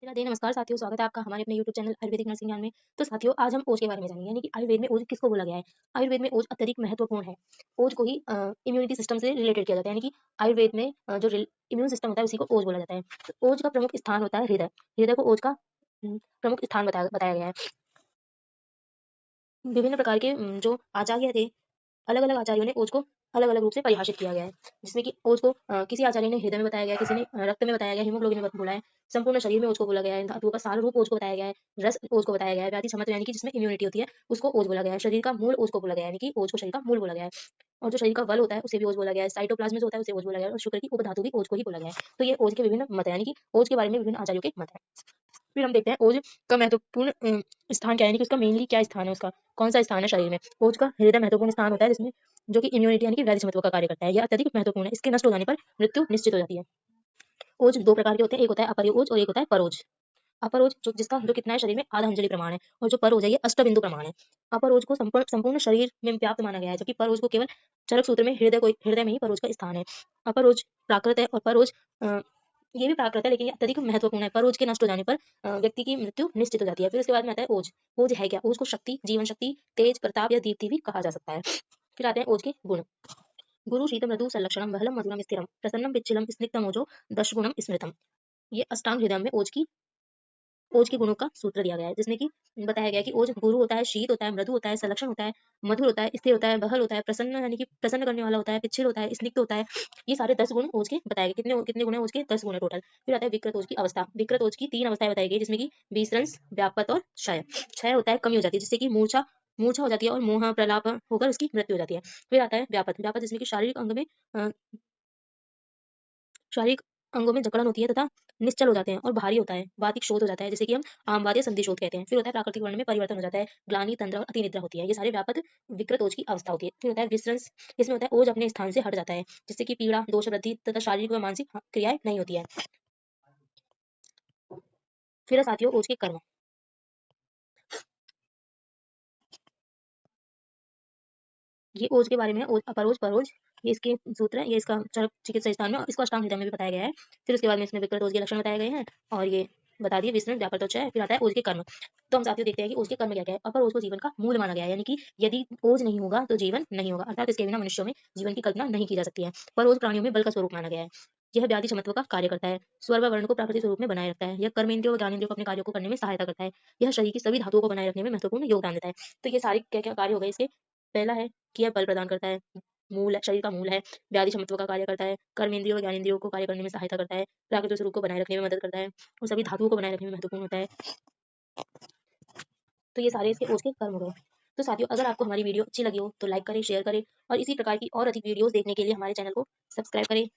राधे नमस्कार साथियों, स्वागत है आपका हमारे अपने यूट्यूब चैनल आयुर्वेदिक नर्सिंग ज्ञान में। तो साथियों, आज हम ओज के बारे में जानेंगे, यानी कि आयुर्वेद में ओज किसको बोला गया है। आयुर्वेद में ओज अत्यधिक महत्वपूर्ण है। ओज को ही इम्यूनिटी सिस्टम से रिलेटेड किया जाता है, यानी कि आयुर्वेद में जो इम्यून सिस्टम होता है उसी को ओज बोला जाता है। तो ओज का प्रमुख स्थान होता है हृदय। हृदय को ओज का प्रमुख स्थान बताया गया है। विभिन्न प्रकार के जो आचार्य थे, अलग-अलग आचार्यों ने ओज को अलग-अलग रूप से परिभाषित किया गया है। जिसमें कि ओज को किसी आचार्य ने हृदय में बताया गया है, किसी ने रक्त में बताया गया है, हीमोग्लोबिन में बोला है, संपूर्ण शरीर में ओज को बोला गया है, धातुओं का सार रूप ओज को बताया गया है, रस ओज को बताया गया है, व्याधि क्षमत्व यानी कि जिसमें इम्यूनिटी होती है, उसको ओज बोला गया है, शरीर का मूल ओज को बोला गया है, यानी कि ओज को शरीर का मूल बोला गया है। और जो शरीर का बल होता है, उसे भी ओज बोला गया है, साइटोप्लाज्म जो होता है, उसे ओज बोला गया है और शुक्र की उपधातु भी ओज को ही बोला गया है। तो ये ओज के विभिन्न मत हैं, यानी कि ओज के बारे में विभिन्न आचार्यों के मत हैं। फिर हम देखते हैं ओज का महत्वपूर्ण स्थान क्या है, यानी कि उसका मेनली क्या स्थान है, उसका कौन-सा स्थान है शरीर में। ओज का हृदय महत्वपूर्ण स्थान होता है, जिसमें जो कि इम्यूनिटी यानी कि व्याधि क्षमत्व का कार्य करता है। यह अत्यधिक महत्वपूर्ण है। इसके नष्ट हो जाने पर मृत्यु निश्चित हो जाती है। ओज 2 प्रकार के होते हैं, एक होता है अपरय ओज और एक होता है परोज। अपर ओज जिसका जो कितना है शरीर में आधा अंजलि प्रमाण है, और जो पर ओज है ये अष्टबिंदु प्रमाण है। अपर ओज को संपूर्ण शरीर में व्याप्त माना गया है, जबकि पर ओज को केवल चरक सूत्र में हृदय में ही पर ओज का स्थान है। अपर ओज प्राकृत है और पर ओज ये भी प्राकृत है, लेकिन ये अत्यधिक महत्वपूर्ण है। पर ओज के नष्ट हो जाने पर व्यक्ति की मृत्यु निश्चित हो जाती है। फिर उसके बाद में आता है ओज। ओज है क्या? ओज को शक्ति, जीवन शक्ति, तेज, प्रताप या दीप्ति भी कहा जा सकता है। फिर आते हैं ओज के गुण। गुरु शीत मृदु संलक्षणम बहलम मधुरम स्थिरम प्रसन्नम पिच्छलम स्निग्धम ओजो दशगुणम स्मृतम। ये अष्टांग हृदय में ओज के गुणों का सूत्र दिया गया है, जिसमें कि बताया गया है कि ओज गुरु होता है, शीत होता है, मृदु होता है, संलक्षण होता है, मधुर होता है, स्थिर होता है, बहल होता है, प्रसन्न यानी कि प्रसन्न करने वाला होता है, पिच्छिल होता है, स्निग्ध होता है। ये सारे 10 गुण ओज के बताए गए। कितने कितने गुण है ओज के? 10 गुण है टोटल। फिर आता है विकृत ओज की अवस्था। विकृत ओज की 3 अवस्थाएं बताई गई, जिसमें कि विसृंस, व्यापत और क्षय। क्षय होता है, कमी हो जाती है, जिससे कि मूर्छा मूर्छा हो जाती है और मोह प्रलाप होकर उसकी मृत्यु हो जाती है। फिर आता है व्यापत। व्यापत जिसमें कि अ, शारीरिक अंगों में जकड़न होती है तथा निश्चल हो जाते हैं और भारी होता है, वातिक शोथ हो जाता है, जिसे कि हम आमवात या संधि शोथ कहते हैं। फिर होता है प्राकृतिक वर्ण में परिवर्तन हो जाता है, ग्लानि, तंद्रा और अतिनिद्रा होती है। ये सारे व्यापक विकृत ओज की अवस्था होती है। फिर होता है विसृंस। इसमें होता है ओज अपने स्थान से हट जाता है, जिससे कि पीड़ा, दोष वृद्धि तथा शारीरिक व मानसिक क्रियाएं नहीं होती है। फिर है साथियों ओज के कर्म। ये ओज के बारे में है, ओज, अपरोज, परोज, ये इसके सूत्र है, ये इसका चरक चिकित्सा स्थान में, इसको अष्टांग हृदय में भी बताया गया है। फिर उसके बाद में इसमें विकृत ओज के लक्षण बताए गए हैं, और ये बता दिए विस्तृत व्यापक त्वचा है। फिर आता है ओज के कर्म। तो हम साथियों देखते हैं कि ओज के कर्म क्या-क्या है। अपर ओज को जीवन का मूल माना गया है, यानी कि यदि ओज नहीं होगा तो जीवन नहीं होगा, अर्थात इसके बिना मनुष्यों में जीवन की कल्पना नहीं की जा सकती है। पर ओज प्राणियों में बल का स्वरूप माना गया है। यह व्याधि क्षमत्व का कार्य करता है, स्वर व वर्ण को प्राकृतिक स्वरूप में बनाए रखता है, यह कर्मेंद्रियों व ज्ञानेंद्रियों को अपने कार्यों को करने में सहायता करता है, यह शरीर की सभी धातुओं को बनाए रखने में महत्वपूर्ण योगदान देता है। तो ये सारे क्या-क्या कार्य हो गए इसके। पहला है कि यह बल प्रदान करता है, मूल है, शरीर का मूल है, व्याधि क्षमत्व का कार्य करता है, कर्मेंद्रियों व ज्ञानेंद्रियों को कार्य करने में सहायता करता है, प्राकृतिक स्वरूप को बनाए रखने में मदद करता है और सभी धातुओं को बनाए रखने में महत्वपूर्ण होता है। तो ये सारे इसके ओज के कर्म हो गए। तो साथियों, अगर आपको हमारी वीडियो अच्छी लगी हो तो लाइक करें, शेयर करें और इसी प्रकार की और अधिक वीडियोस देखने के लिए हमारे चैनल को सब्सक्राइब करें।